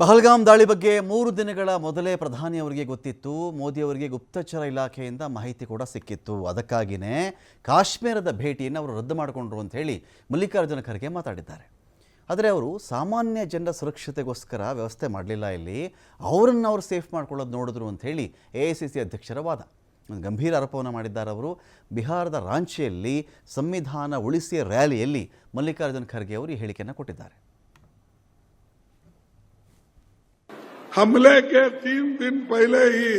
ಪಹಲ್ಗಾಮ್ ದಾಳಿ ಬಗ್ಗೆ 3 ದಿನಗಳ ಮೊದಲೇ ಪ್ರಧಾನಿ ಅವರಿಗೆ ಗೊತ್ತಿತ್ತು. ಮೋದಿ ಅವರಿಗೆ ಗುಪ್ತಚರ ಇಲಾಖೆಯಿಂದ ಮಾಹಿತಿ ಕೂಡ ಸಿಕ್ಕಿತ್ತು. ಅದಕ್ಕಾಗಿಯೇ ಕಾಶ್ಮೀರದ ಭೇಟಿಯನ್ನು ಅವರು ರದ್ದು ಮಾಡಿಕೊಂಡ್ರು ಅಂತ ಹೇಳಿ ಮಲ್ಲಿಕಾರ್ಜುನ ಖರ್ಗೆ ಮಾತಾಡಿದ್ದಾರೆ. ಆದರೆ ಅವರು ಸಾಮಾನ್ಯ ಜನರ ಸುರಕ್ಷತೆಗೋಸ್ಕರ ವ್ಯವಸ್ಥೆ ಮಾಡಲಿಲ್ಲ, ಇಲ್ಲಿ ಅವರನ್ನು ಅವರು ಸೇಫ್ ಮಾಡ್ಕೊಳ್ಳೋದು ನೋಡಿದ್ರು ಅಂತ ಹೇಳಿ ಎಐಸಿಸಿ ಅಧ್ಯಕ್ಷರ ವಾದ. ಒಂದು ಗಂಭೀರ ಆರೋಪವನ್ನು ಮಾಡಿದ್ದಾರೆ ಅವರು. ಬಿಹಾರದ ರಾಂಚಿಯಲ್ಲಿ ಸಂವಿಧಾನ ಉಳಿಸಿ ರ್ಯಾಲಿಯಲ್ಲಿ ಮಲ್ಲಿಕಾರ್ಜುನ ಖರ್ಗೆ ಅವರು ಈ ಹೇಳಿಕೆಯನ್ನು ಕೊಟ್ಟಿದ್ದಾರೆ. हमले के 3 दिन पहले ही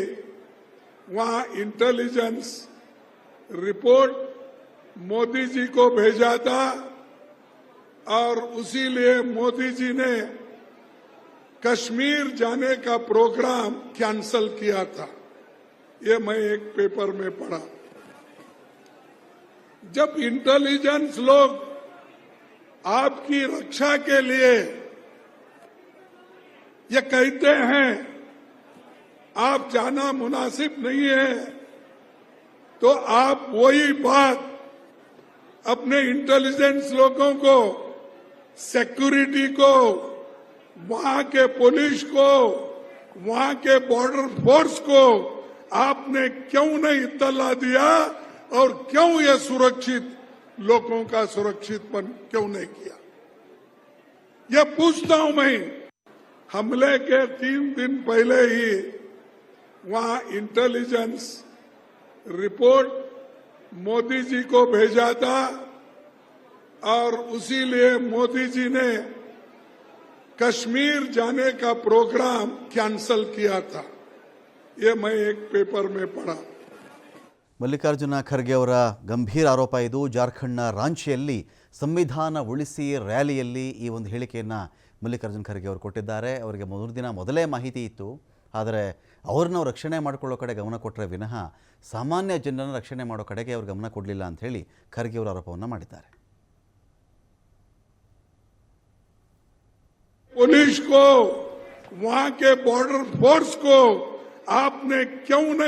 वहां इंटेलिजेंस रिपोर्ट मोदी जी को भेजा था और उसी लिए मोदी जी ने कश्मीर जाने का प्रोग्राम कैंसल किया था। ये मैं एक पेपर में पढ़ा। जब इंटेलिजेंस लोग आपकी रक्षा के लिए ये कहते हैं आप जाना मुनासिब नहीं है, तो आप वही बात अपने इंटेलिजेंस लोगों को, सिक्योरिटी को, वहां के पुलिस को, वहां के बॉर्डर फोर्स को आपने क्यों नहीं इत्तला दिया और क्यों ये सुरक्षित लोगों का सुरक्षितपन क्यों नहीं किया? ये पूछता हूं मैं। हमले के 3 दिन पहले ही वहां इंटेलिजेंस रिपोर्ट मोदी जी को भेजा था और उसी लिए मोदी जी ने कश्मीर जाने का प्रोग्राम कैंसल किया था। ये मैं एक पेपर में पढ़ा। ಮಲ್ಲಿಕಾರ್ಜುನ ಖರ್ಗೆ ಅವರ ಗಂಭೀರ ಆರೋಪ ಇದು. ಜಾರ್ಖಂಡ್ನ ರಾಂಚಿಯಲ್ಲಿ ಸಂವಿಧಾನ ಉಳಿಸಿ ರ್ಯಾಲಿಯಲ್ಲಿ ಈ ಒಂದು ಹೇಳಿಕೆಯನ್ನು ಮಲ್ಲಿಕಾರ್ಜುನ ಖರ್ಗೆ ಅವರು ಕೊಟ್ಟಿದ್ದಾರೆ. ಅವರಿಗೆ 3 ದಿನ ಮೊದಲೇ ಮಾಹಿತಿ ಇತ್ತು, ಆದರೆ ಅವ್ರನ್ನ ರಕ್ಷಣೆ ಮಾಡಿಕೊಳ್ಳೋ ಕಡೆ ಗಮನ ಕೊಟ್ಟರೆ ವಿನಃ ಸಾಮಾನ್ಯ ಜನರನ್ನು ರಕ್ಷಣೆ ಮಾಡೋ ಕಡೆಗೆ ಅವರು ಗಮನ ಕೊಡಲಿಲ್ಲ ಅಂತ ಹೇಳಿ ಖರ್ಗೆ ಅವರು ಆರೋಪವನ್ನು ಮಾಡಿದ್ದಾರೆ. पुलिस को, वहां के बॉर्डर फोर्स को आपने क्यों नहीं